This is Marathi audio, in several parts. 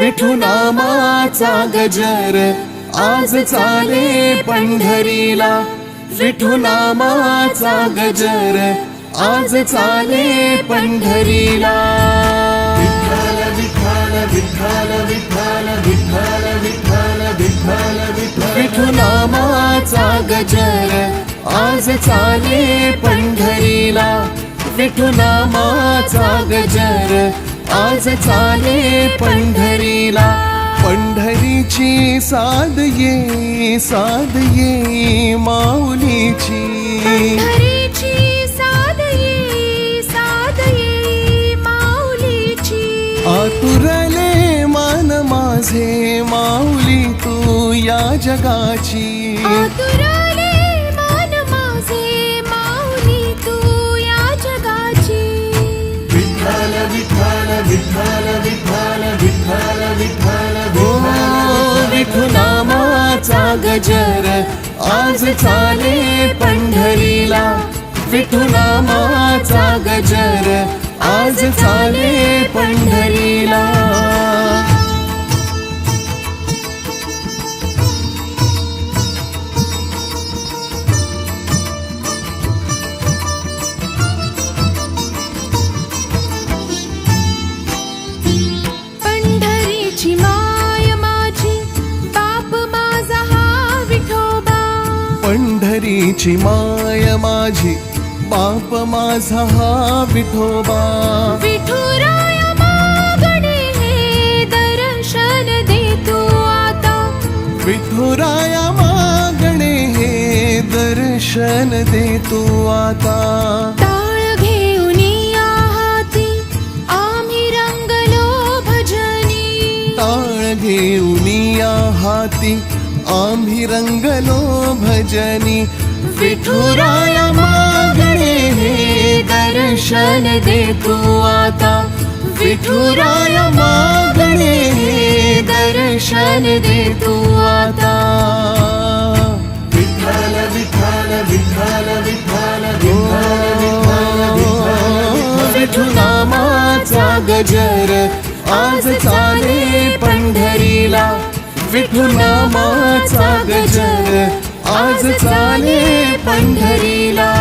विठुनामाचा गजर आज चाले पंढरीला. विठुनामाचा गजर आज चाले पंढरीला. विठ्ठल विठ्ठल विठ्ठल विठ्ठल विठ्ठल विठ्ठल विठ्ठल विठ्ठल. विठुनामाचा गजर आज चाले पंढरीला. विठुनामाचा गजर आज चाले पंढरीला. पंढरीची साद ये माऊलीची. पंढरीची साद ये माऊलीची. आतुरले मन माझे माऊली तू या जगाची. आतुरले मन माझे माऊली तू या जगाची. विठ्ठल विठ्ठल विठ्ठल विठ्ठल विठ्ठल विठ्ठल. विठुनामाचा गजर आज चाले पंढरीला. विठुनामाचा गजर आज चाले पंढरीला. पंढरीची माय माझी बाप माझा हा विठोबा. पंढरीची माय माझी बाप माझा हा विठोबा. विठुराया मागणे हे दर्शन दे तू आता. विठुराया मागणे हे दर्शन दे तू आता. टाळ घेऊन या हाती आम्ही रंगलो भजनी. टाळ घेऊन या हाती आम्ही रंगलो भजनी. विठुराया मागणे हे दर्शन दे तू आता. विठुराया मागणे हे दर्शन दे तू आता. विठ्ठल विठ्ठल विठ्ठल विठ्ठल विठ्ठल विठ्ठल. विठुनामाचा गजर आज चाले पंढरीला. विठुनामाचा गजर आज चाले पंढरीला.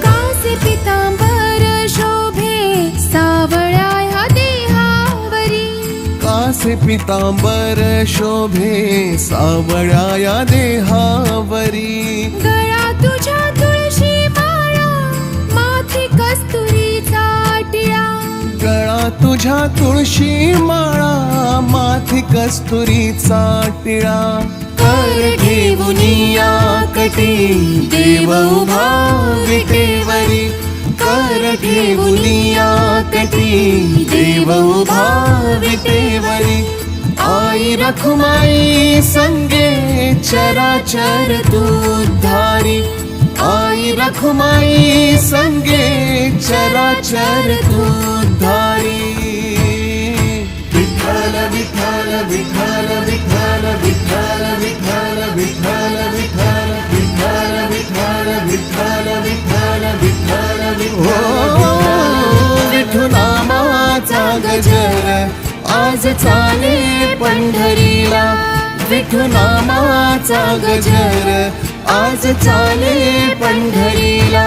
कासे पितांबर शोभे सावळ्या ह्या देहावरी. कासे पितांबर शोभे सावळ्या या देहावरी. गळा तुझ्या तुळशी माळा माथी कस्तुरीचा टिळा. गळा तुझ्या तुळशी माळा माथी कस्तुरीचा टिळा. कर घेऊन या कटी देव उभा विटेवरी. कर घेऊन या कटी देव उभा विटेवरी. आई रखुमाई संगे चराचर दूधारी. आई रखुमाई संगे चराचर दूधारी. विठ्ठल विठ्ठल विठ्ठल विठ्ठल विठ्ठल विठ्ठल विठ्ठल विठ्ठल विठ्ठल विठ्ठल विठ्ठल विठ्ठल विठ्ठल विठ्ठल. विठुनामाचा गजर आज चाले पंढरीला. विठुनामाचा गजर आज चाले पंढरीला.